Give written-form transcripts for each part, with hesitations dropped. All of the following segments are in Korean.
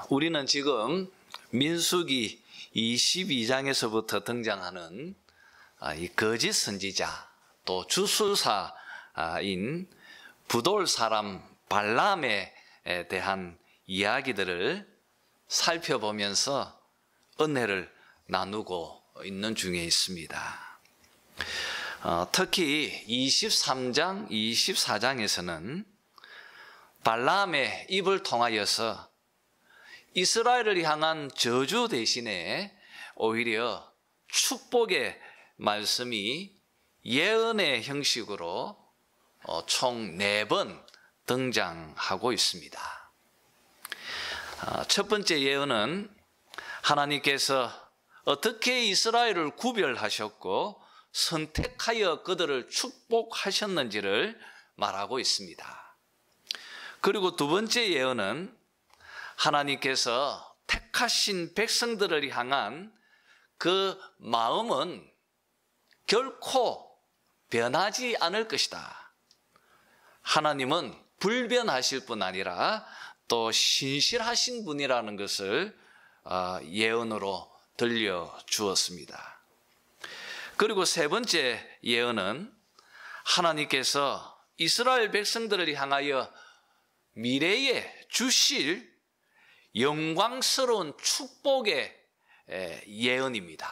우리는 지금 민수기 22장에서부터 등장하는 이 거짓 선지자 또 주술사인 부돌 사람 발람에 대한 이야기들을 살펴보면서 은혜를 나누고 있는 중에 있습니다. 특히 23장, 24장에서는 발람의 입을 통하여서 이스라엘을 향한 저주 대신에 오히려 축복의 말씀이 예언의 형식으로 총 4번 등장하고 있습니다. 첫 번째 예언은 하나님께서 어떻게 이스라엘을 구별하셨고 선택하여 그들을 축복하셨는지를 말하고 있습니다. 그리고 두 번째 예언은 하나님께서 택하신 백성들을 향한 그 마음은 결코 변하지 않을 것이다. 하나님은 불변하실 뿐 아니라 또 신실하신 분이라는 것을 예언으로 들려주었습니다. 그리고 세 번째 예언은 하나님께서 이스라엘 백성들을 향하여 미래에 주실 영광스러운 축복의 예언입니다.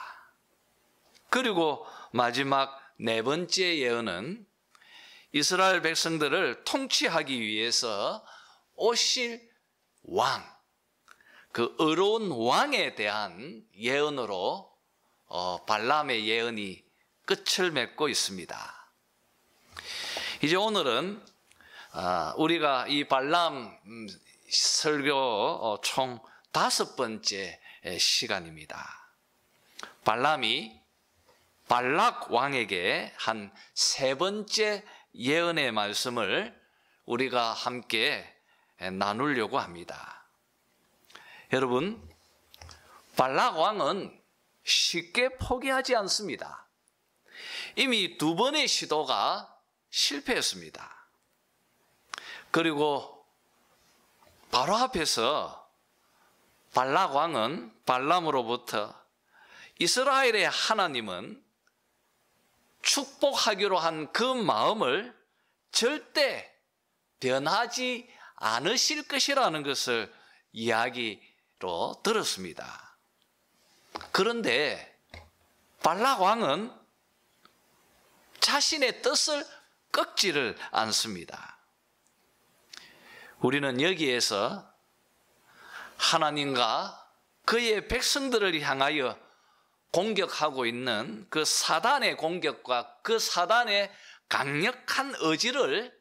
그리고 마지막 네 번째 예언은 이스라엘 백성들을 통치하기 위해서 오실 왕, 그 의로운 왕에 대한 예언으로 발람의 예언이 끝을 맺고 있습니다. 이제 오늘은 우리가 이 발람 설교 총 5번째 시간입니다. 발람이 발락 왕에게 한 3번째 예언의 말씀을 우리가 함께 나누려고 합니다. 여러분, 발락 왕은 쉽게 포기하지 않습니다. 이미 2번의 시도가 실패했습니다. 그리고 바로 앞에서 발락 왕은 발람으로부터 이스라엘의 하나님은 축복하기로 한 그 마음을 절대 변하지 않으실 것이라는 것을 이야기로 들었습니다. 그런데 발락 왕은 자신의 뜻을 꺾지를 않습니다. 우리는 여기에서 하나님과 그의 백성들을 향하여 공격하고 있는 그 사단의 공격과 그 사단의 강력한 의지를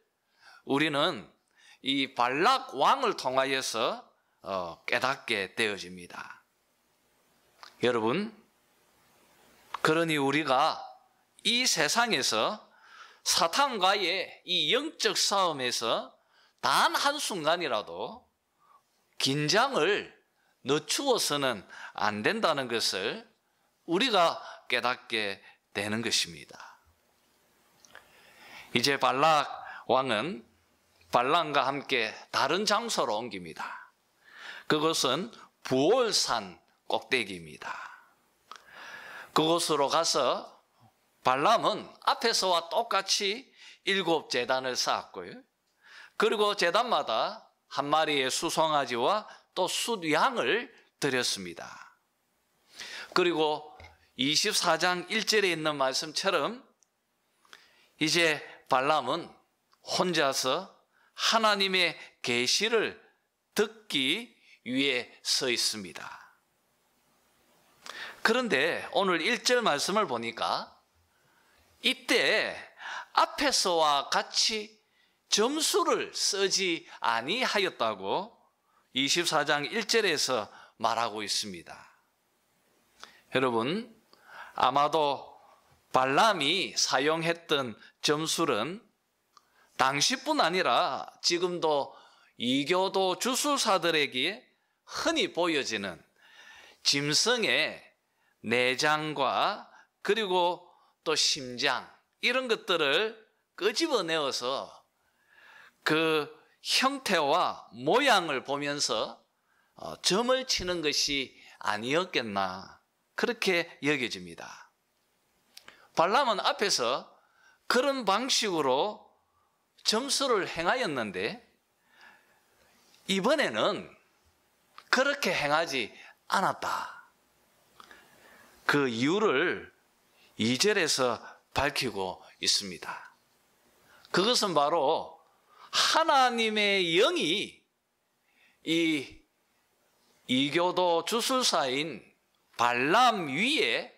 우리는 이 발락 왕을 통하여서 깨닫게 되어집니다. 여러분, 그러니 우리가 이 세상에서 사탄과의 이 영적 싸움에서 단 한순간이라도 긴장을 늦추어서는 안 된다는 것을 우리가 깨닫게 되는 것입니다. 이제 발락 왕은 발람과 함께 다른 장소로 옮깁니다. 그것은 부올산 꼭대기입니다. 그곳으로 가서 발람은 앞에서와 똑같이 7제단을 쌓았고요. 그리고 제단마다 한 마리의 수송아지와 또 숫양을 드렸습니다. 그리고 24장 1절에 있는 말씀처럼 이제 발람은 혼자서 하나님의 계시를 듣기 위해 서 있습니다. 그런데 오늘 1절 말씀을 보니까 이때 앞에서와 같이 점수를 쓰지 아니하였다고 24장 1절에서 말하고 있습니다. 여러분, 아마도 발람이 사용했던 점술은 당시뿐 아니라 지금도 이교도 주술사들에게 흔히 보여지는 짐승의 내장과 그리고 또 심장 이런 것들을 끄집어내어서 그 형태와 모양을 보면서 점을 치는 것이 아니었겠나 그렇게 여겨집니다. 발람은 앞에서 그런 방식으로 점수를 행하였는데 이번에는 그렇게 행하지 않았다. 그 이유를 2절에서 밝히고 있습니다. 그것은 바로 하나님의 영이 이 이교도 주술사인 발람 위에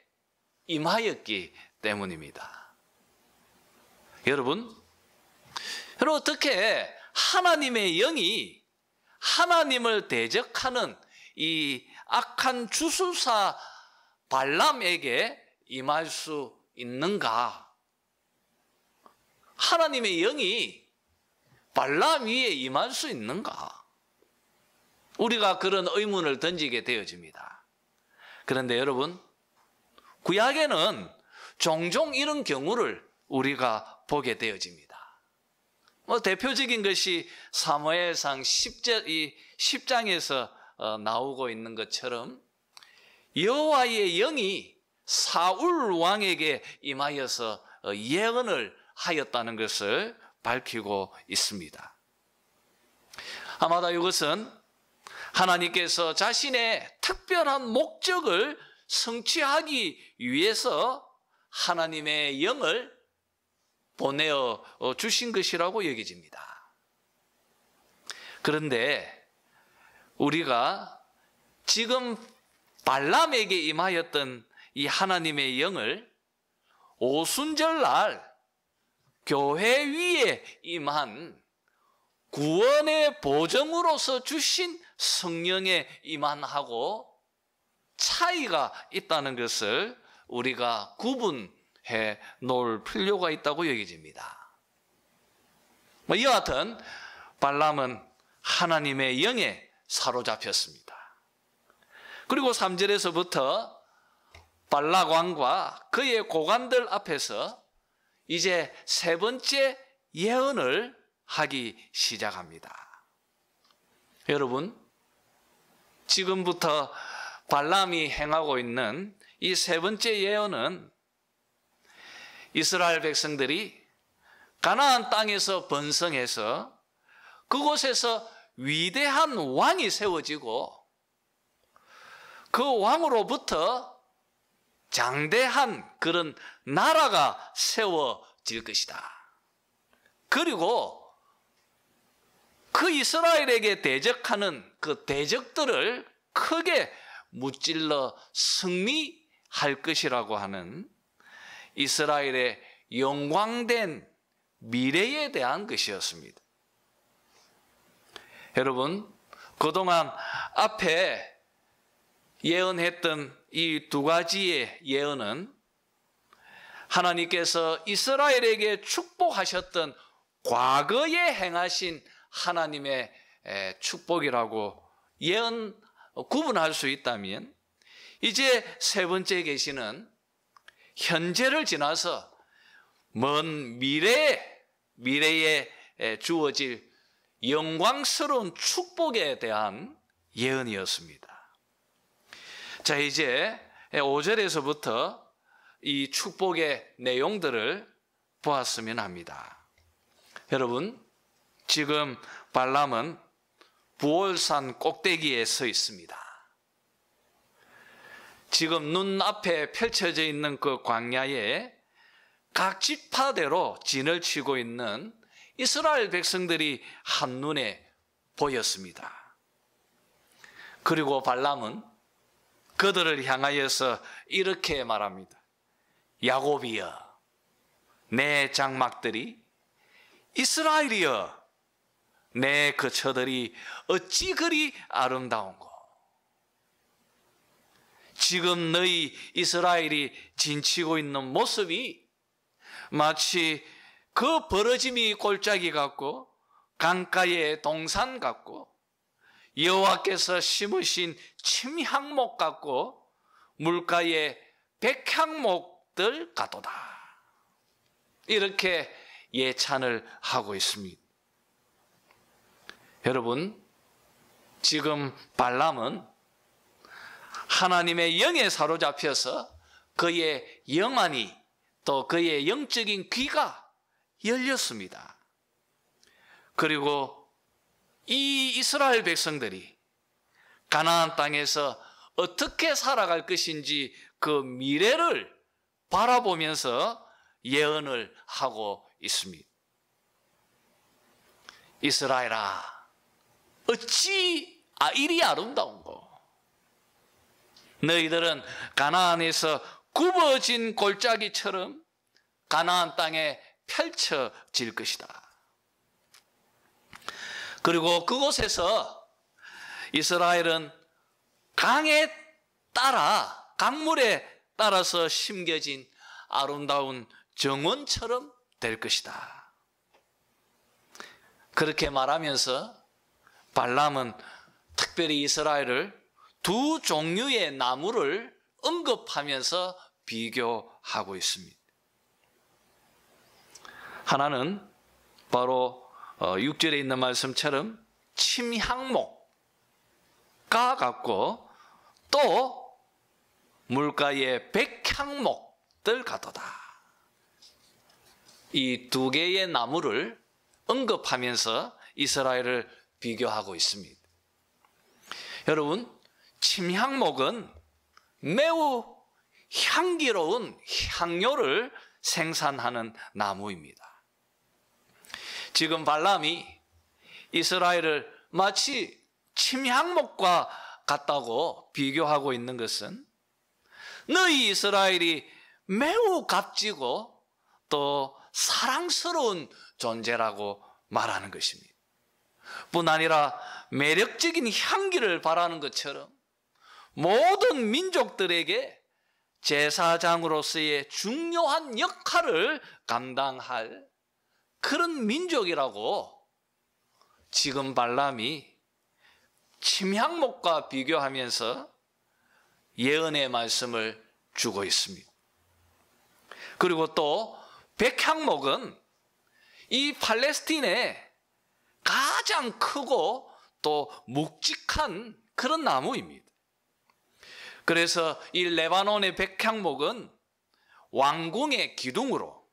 임하였기 때문입니다. 여러분 어떻게 하나님의 영이 하나님을 대적하는 이 악한 주술사 발람에게 임할 수 있는가? 하나님의 영이 발람 위에 임할 수 있는가? 우리가 그런 의문을 던지게 되어집니다. 그런데 여러분, 구약에는 종종 이런 경우를 우리가 보게 되어집니다. 대표적인 것이 사무엘상 10장에서 나오고 있는 것처럼 여호와의 영이 사울 왕에게 임하여서 예언을 하였다는 것을 밝히고 있습니다. 아마도 이것은 하나님께서 자신의 특별한 목적을 성취하기 위해서 하나님의 영을 보내어 주신 것이라고 여겨집니다. 그런데 우리가 지금 발람에게 임하였던 이 하나님의 영을 오순절날 교회 위에 임한 구원의 보정으로서 주신 성령의 임한하고 차이가 있다는 것을 우리가 구분해 놓을 필요가 있다고 여겨집니다. 이와 같은 발람은 하나님의 영에 사로잡혔습니다. 그리고 3절에서부터 발락 왕과 그의 고관들 앞에서 이제 세 번째 예언을 하기 시작합니다. 여러분, 지금부터 발람이 행하고 있는 이 세 번째 예언은 이스라엘 백성들이 가나안 땅에서 번성해서 그곳에서 위대한 왕이 세워지고 그 왕으로부터 장대한 그런 나라가 세워질 것이다. 그리고 그 이스라엘에게 대적하는 그 대적들을 크게 무찔러 승리할 것이라고 하는 이스라엘의 영광된 미래에 대한 것이었습니다. 여러분, 그동안 앞에 예언했던 이 두 가지의 예언은 하나님께서 이스라엘에게 축복하셨던 과거에 행하신 하나님의 축복이라고 구분할 수 있다면, 이제 세 번째 계시는 현재를 지나서 먼 미래에 주어질 영광스러운 축복에 대한 예언이었습니다. 자, 이제 5절에서부터 이 축복의 내용들을 보았으면 합니다. 여러분, 지금 발람은 부올산 꼭대기에 서 있습니다. 지금 눈앞에 펼쳐져 있는 그 광야에 각 지파대로 진을 치고 있는 이스라엘 백성들이 한눈에 보였습니다. 그리고 발람은 그들을 향하여서 이렇게 말합니다. 야곱이여, 내 장막들이, 이스라엘이여, 내 거처들이 어찌 그리 아름다운고. 지금 너희 이스라엘이 진치고 있는 모습이 마치 그 벌어짐이 골짜기 같고 강가의 동산 같고 여호와께서 심으신 침향목 같고 물가의 백향목들 같도다. 이렇게 예찬을 하고 있습니다. 여러분, 지금 발람은 하나님의 영에 사로잡혀서 그의 영안이 또 그의 영적인 귀가 열렸습니다. 그리고 이 이스라엘 백성들이 가나안 땅에서 어떻게 살아갈 것인지 그 미래를 바라보면서 예언을 하고 있습니다. 이스라엘아, 어찌 이리 아름다운고. 너희들은 가나안에서 굽어진 골짜기처럼 가나안 땅에 펼쳐질 것이다. 그리고 그곳에서 이스라엘은 강에 따라, 강물에 따라서 심겨진 아름다운 정원처럼 될 것이다. 그렇게 말하면서 발람은 특별히 이스라엘을 두 종류의 나무를 언급하면서 비교하고 있습니다. 하나는 바로 6절에 있는 말씀처럼 침향목과 같고, 또 물가의 백향목들 같도다. 이 두 개의 나무를 언급하면서 이스라엘을 비교하고 있습니다. 여러분, 침향목은 매우 향기로운 향료를 생산하는 나무입니다. 지금 발람이 이스라엘을 마치 침향목과 같다고 비교하고 있는 것은 너희 이스라엘이 매우 값지고 또 사랑스러운 존재라고 말하는 것입니다. 뿐 아니라 매력적인 향기를 바라는 것처럼 모든 민족들에게 제사장으로서의 중요한 역할을 감당할 그런 민족이라고 지금 발람이 침향목과 비교하면서 예언의 말씀을 주고 있습니다. 그리고 또 백향목은 이 팔레스틴의 가장 크고 또 묵직한 그런 나무입니다. 그래서 이 레바논의 백향목은 왕궁의 기둥으로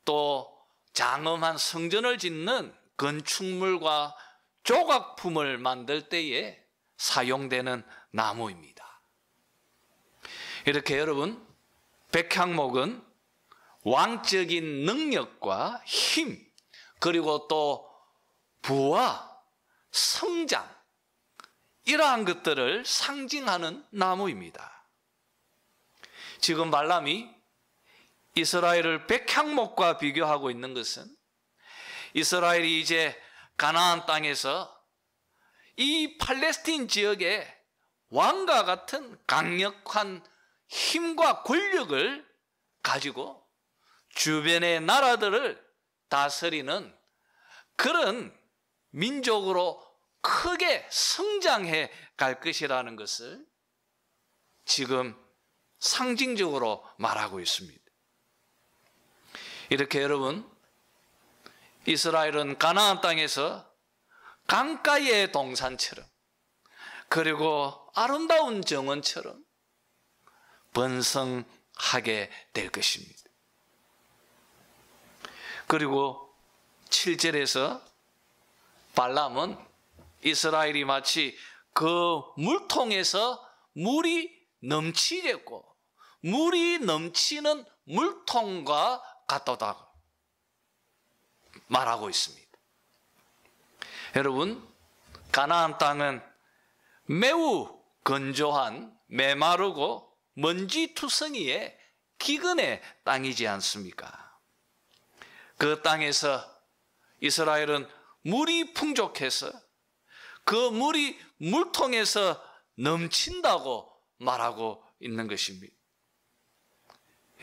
또 장엄한 성전을 짓는 건축물과 조각품을 만들 때에 사용되는 나무입니다. 이렇게 여러분, 백향목은 왕적인 능력과 힘, 그리고 또 부와 성장, 이러한 것들을 상징하는 나무입니다. 지금 발람이 이스라엘을 백향목과 비교하고 있는 것은 이스라엘이 이제 가나안 땅에서 이 팔레스틴 지역에 왕과 같은 강력한 힘과 권력을 가지고 주변의 나라들을 다스리는 그런 민족으로 크게 성장해 갈 것이라는 것을 지금 상징적으로 말하고 있습니다. 이렇게 여러분, 이스라엘은 가나안 땅에서 강가의 동산처럼, 그리고 아름다운 정원처럼 번성하게 될 것입니다. 그리고 7절에서 발람은 이스라엘이 마치 그 물통에서 물이 넘치겠고 물이 넘치는 물통과 같도다 말하고 있습니다. 여러분, 가나안 땅은 매우 건조한 메마르고 먼지투성이의 기근의 땅이지 않습니까? 그 땅에서 이스라엘은 물이 풍족해서 그 물이 물통에서 넘친다고 말하고 있는 것입니다.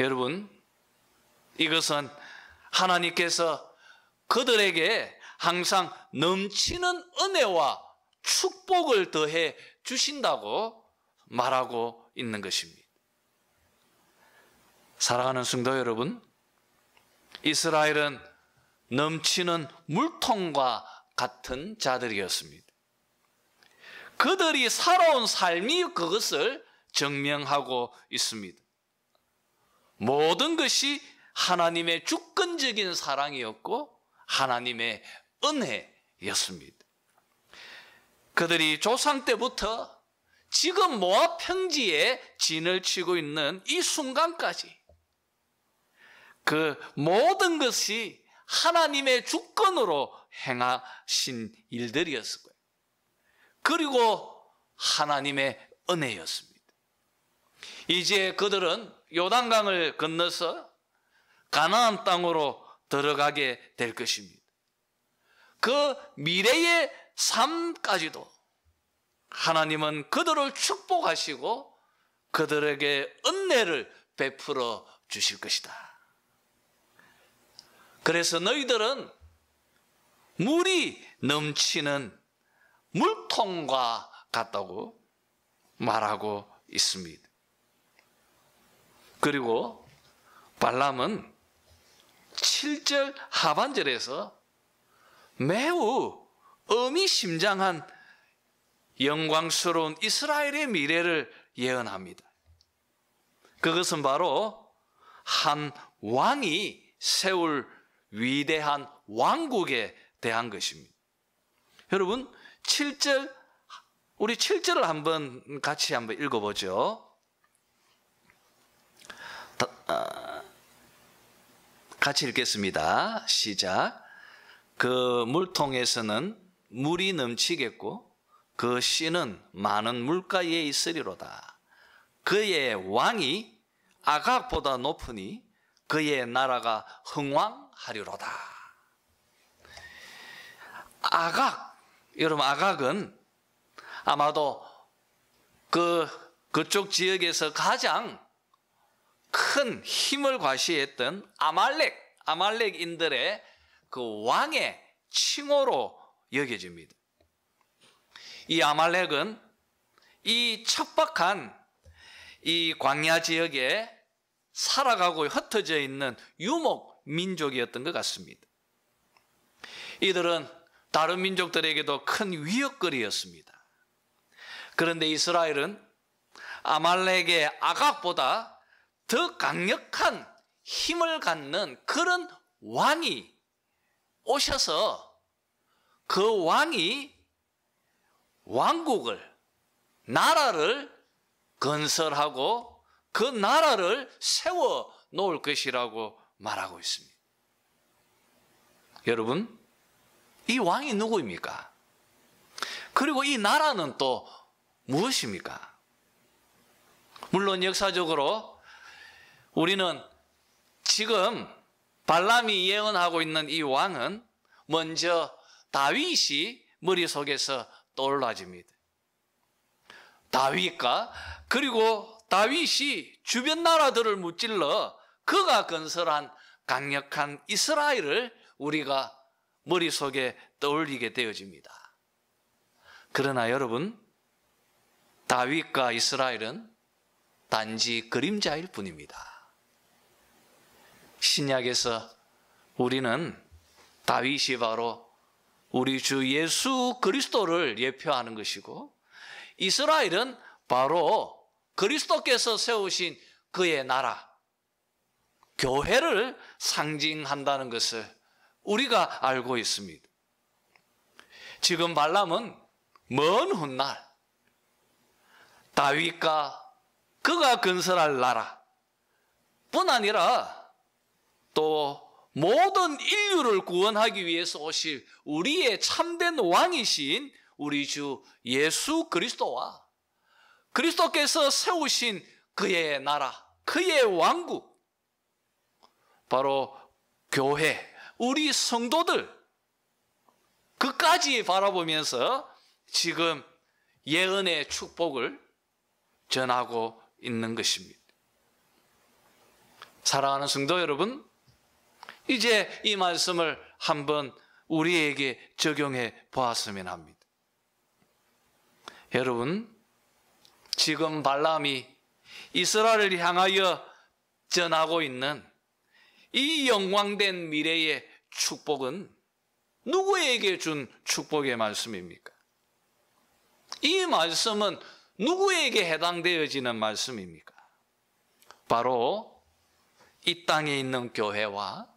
여러분, 이것은 하나님께서 그들에게 항상 넘치는 은혜와 축복을 더해 주신다고 말하고 있는 것입니다. 사랑하는 성도 여러분, 이스라엘은 넘치는 물통과 같은 자들이었습니다. 그들이 살아온 삶이 그것을 증명하고 있습니다. 모든 것이 하나님의 주권적인 사랑이었고 하나님의 은혜였습니다. 그들이 조상 때부터 지금 모압 평지에 진을 치고 있는 이 순간까지 그 모든 것이 하나님의 주권으로 행하신 일들이었을 거예요. 그리고 하나님의 은혜였습니다. 이제 그들은 요단강을 건너서 가나안 땅으로 들어가게 될 것입니다. 그 미래의 삶까지도 하나님은 그들을 축복하시고 그들에게 은혜를 베풀어 주실 것이다. 그래서 너희들은 물이 넘치는 물통과 같다고 말하고 있습니다. 그리고 발람은 7절 하반절에서 매우 의미심장한 영광스러운 이스라엘의 미래를 예언합니다. 그것은 바로 한 왕이 세울 위대한 왕국에 대한 것입니다. 여러분, 7절, 우리 7절을 한번 같이 한번 읽어보죠. 같이 읽겠습니다. 시작. 그 물통에서는 물이 넘치겠고 그 씨는 많은 물가에 있으리로다. 그의 왕이 아각보다 높으니 그의 나라가 흥왕하리로다. 아각, 여러분, 아각은 아마도 그쪽 지역에서 가장 큰 힘을 과시했던 아말렉인들의 그 왕의 칭호로 여겨집니다. 이 아말렉은 이 척박한 이 광야 지역에 살아가고 흩어져 있는 유목 민족이었던 것 같습니다. 이들은 다른 민족들에게도 큰 위협거리였습니다. 그런데 이스라엘은 아말렉의 아각보다 더 강력한 힘을 갖는 그런 왕이 오셔서 그 왕이 왕국을, 나라를 건설하고 그 나라를 세워 놓을 것이라고 말하고 있습니다. 여러분, 이 왕이 누구입니까? 그리고 이 나라는 또 무엇입니까? 물론 역사적으로 우리는 지금 발람이 예언하고 있는 이 왕은 먼저 다윗이 머릿속에서 떠올라집니다. 다윗과 그리고 다윗이 주변 나라들을 무찔러 그가 건설한 강력한 이스라엘을 우리가 머릿속에 떠올리게 되어집니다. 그러나 여러분, 다윗과 이스라엘은 단지 그림자일 뿐입니다. 신약에서 우리는 다윗이 바로 우리 주 예수 그리스도를 예표하는 것이고 이스라엘은 바로 그리스도께서 세우신 그의 나라, 교회를 상징한다는 것을 우리가 알고 있습니다. 지금 발람은 먼 훗날 다윗과 그가 건설할 나라뿐 아니라 또 모든 인류를 구원하기 위해서 오실 우리의 참된 왕이신 우리 주 예수 그리스도와 그리스도께서 세우신 그의 나라, 그의 왕국, 바로 교회, 우리 성도들 그까지 바라보면서 지금 예언의 축복을 전하고 있는 것입니다. 사랑하는 성도 여러분, 이제 이 말씀을 한번 우리에게 적용해 보았으면 합니다. 여러분, 지금 발람이 이스라엘을 향하여 전하고 있는 이 영광된 미래의 축복은 누구에게 준 축복의 말씀입니까? 이 말씀은 누구에게 해당되어지는 말씀입니까? 바로 이 땅에 있는 교회와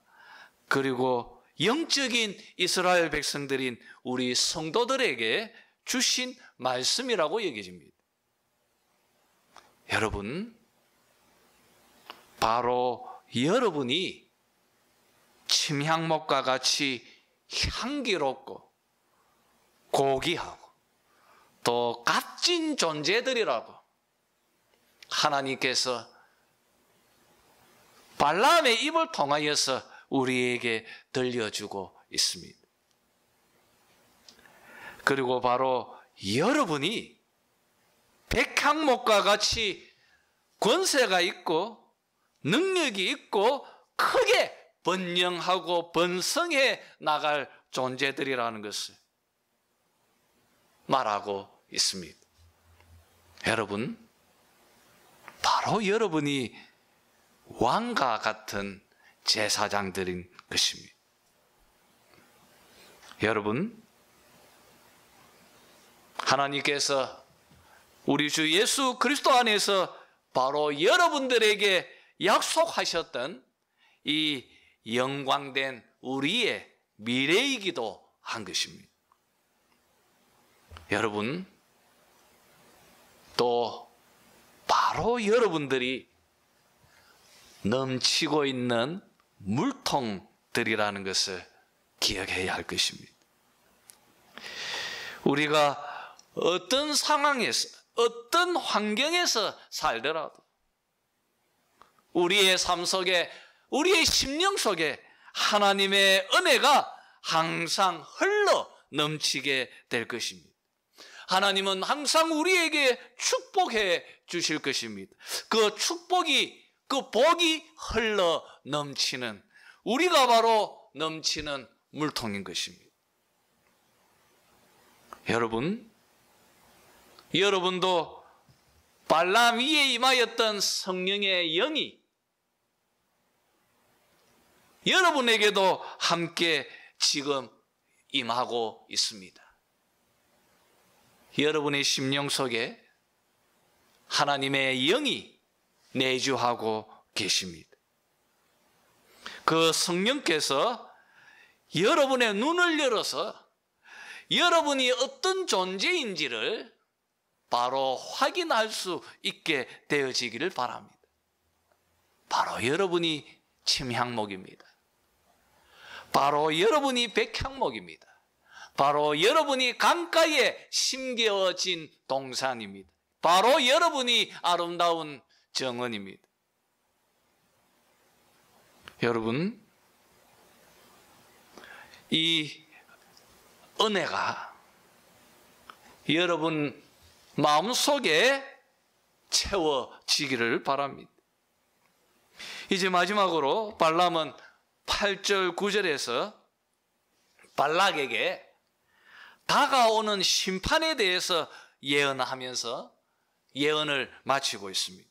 그리고 영적인 이스라엘 백성들인 우리 성도들에게 주신 말씀이라고 여겨집니다. 여러분, 바로 여러분이 침향목과 같이 향기롭고 고귀하고 또 값진 존재들이라고 하나님께서 발람의 입을 통하여서 우리에게 들려주고 있습니다. 그리고 바로 여러분이 백향목과 같이 권세가 있고 능력이 있고 크게 번영하고 번성해 나갈 존재들이라는 것을 말하고 있습니다. 여러분, 바로 여러분이 왕과 같은 제사장들인 것입니다. 여러분, 하나님께서 우리 주 예수 그리스도 안에서 바로 여러분들에게 약속하셨던 이 영광된 우리의 미래이기도 한 것입니다. 여러분, 또 바로 여러분들이 넘치고 있는 물통들이라는 것을 기억해야 할 것입니다. 우리가 어떤 상황에서, 어떤 환경에서 살더라도 우리의 삶 속에, 우리의 심령 속에 하나님의 은혜가 항상 흘러 넘치게 될 것입니다. 하나님은 항상 우리에게 축복해 주실 것입니다. 그 축복이, 그 복이 흘러 넘치는, 우리가 바로 넘치는 물통인 것입니다. 여러분도 발람 위에 임하였던 성령의 영이 여러분에게도 함께 지금 임하고 있습니다. 여러분의 심령 속에 하나님의 영이 내주하고 계십니다. 그 성령께서 여러분의 눈을 열어서 여러분이 어떤 존재인지를 바로 확인할 수 있게 되어지기를 바랍니다. 바로 여러분이 침향목입니다. 바로 여러분이 백향목입니다. 바로 여러분이 강가에 심겨진 동산입니다. 바로 여러분이 아름다운 정원입니다. 여러분, 이 은혜가 여러분 마음속에 채워지기를 바랍니다. 이제 마지막으로 발람은 8절 9절에서 발락에게 다가오는 심판에 대해서 예언하면서 예언을 마치고 있습니다.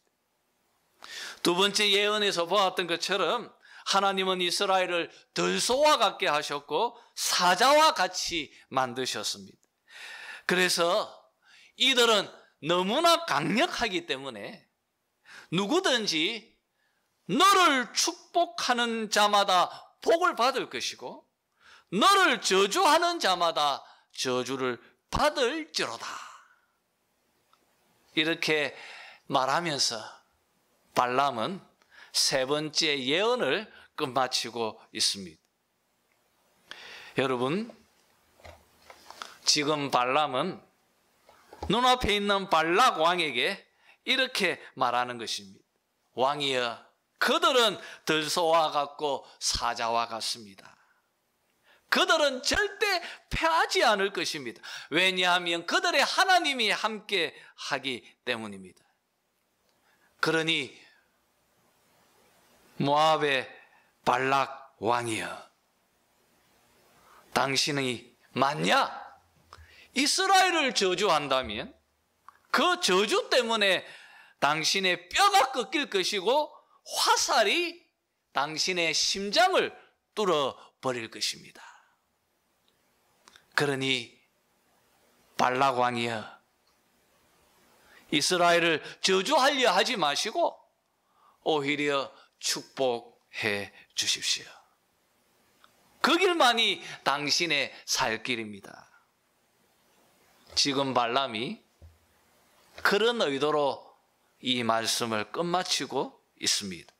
두 번째 예언에서 보았던 것처럼 하나님은 이스라엘을 들소와 같게 하셨고 사자와 같이 만드셨습니다. 그래서 이들은 너무나 강력하기 때문에 누구든지 너를 축복하는 자마다 복을 받을 것이고 너를 저주하는 자마다 저주를 받을지로다. 이렇게 말하면서 발람은 세 번째 예언을 끝마치고 있습니다. 여러분, 지금 발람은 눈앞에 있는 발락 왕에게 이렇게 말하는 것입니다. 왕이여, 그들은 들소와 같고 사자와 같습니다. 그들은 절대 패하지 않을 것입니다. 왜냐하면 그들의 하나님이 함께 하기 때문입니다. 그러니 모압의 발락 왕이여, 당신이 만약 이스라엘을 저주한다면 그 저주 때문에 당신의 뼈가 꺾일 것이고 화살이 당신의 심장을 뚫어버릴 것입니다. 그러니 발락 왕이여, 이스라엘을 저주하려 하지 마시고 오히려 축복해 주십시오. 그 길만이 당신의 살 길입니다. 지금 발람이 그런 의도로 이 말씀을 끝마치고 있습니다.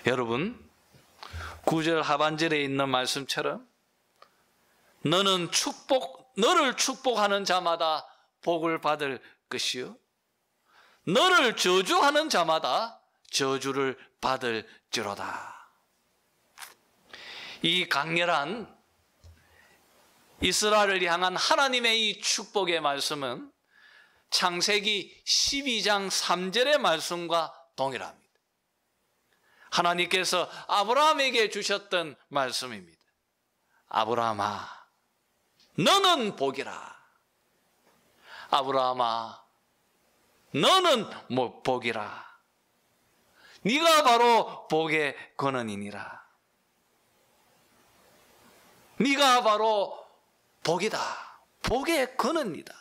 여러분, 9절 하반절에 있는 말씀처럼 너를 축복하는 자마다 복을 받을 것이요 너를 저주하는 자마다 저주를 받을지로다. 이 강렬한 이스라엘을 향한 하나님의 이 축복의 말씀은 창세기 12장 3절의 말씀과 동일합니다. 하나님께서 아브라함에게 주셨던 말씀입니다. 아브라함아, 너는 복이라. 아브라함아, 너는 복이라. 네가 바로 복의 근원이니라. 네가 바로 복이다. 복의 근원이다.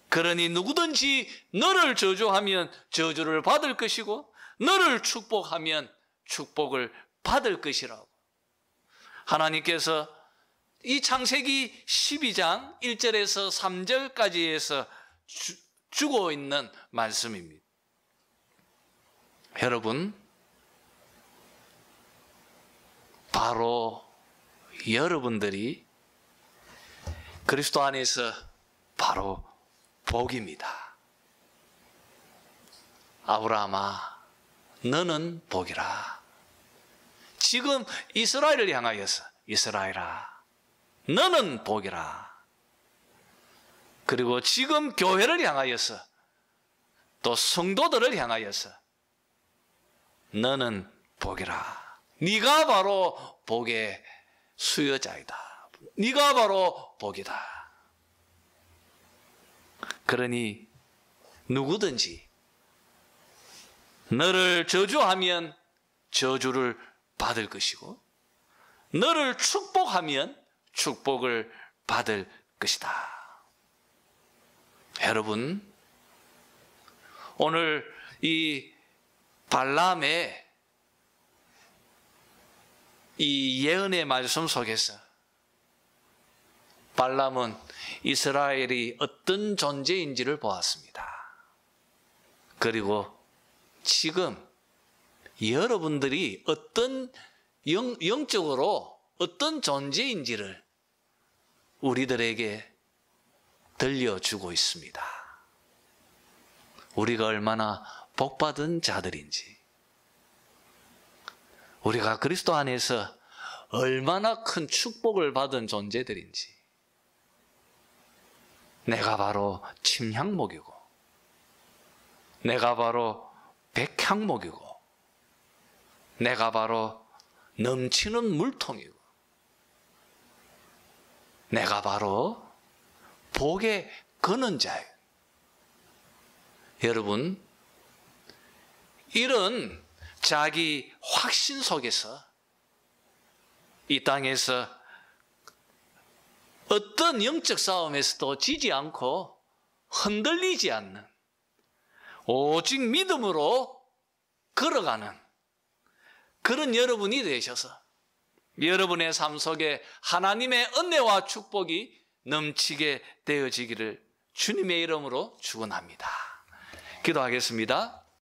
그러니 누구든지 너를 저주하면 저주를 받을 것이고 너를 축복하면 축복을 받을 것이라고 하나님께서 이 창세기 12장 1절에서 3절까지에서 주고 있는 말씀입니다. 여러분, 바로 여러분들이 그리스도 안에서 바로 복입니다. 아브라함아, 너는 복이라. 지금 이스라엘을 향하여서 이스라엘아, 너는 복이라. 그리고 지금 교회를 향하여서 또 성도들을 향하여서 너는 복이라. 네가 바로 복의 수여자이다. 네가 바로 복이다. 그러니 누구든지 너를 저주하면 저주를 받을 것이고 너를 축복하면 축복을 받을 것이다. 여러분, 오늘 이 발람의 이 예언의 말씀 속에서 발람은 이스라엘이 어떤 존재인지를 보았습니다. 그리고 지금 여러분들이 어떤 영적으로 어떤 존재인지를 우리들에게 들려주고 있습니다. 우리가 얼마나 복받은 자들인지, 우리가 그리스도 안에서 얼마나 큰 축복을 받은 존재들인지, 내가 바로 침향목이고 내가 바로 백향목이고 내가 바로 넘치는 물통이고 내가 바로 복의 근원자예요. 여러분, 이런 자기 확신 속에서 이 땅에서 어떤 영적 싸움에서도 지지 않고 흔들리지 않는, 오직 믿음으로 걸어가는 그런 여러분이 되셔서 여러분의 삶 속에 하나님의 은혜와 축복이 넘치게 되어지기를 주님의 이름으로 축원합니다. 기도하겠습니다.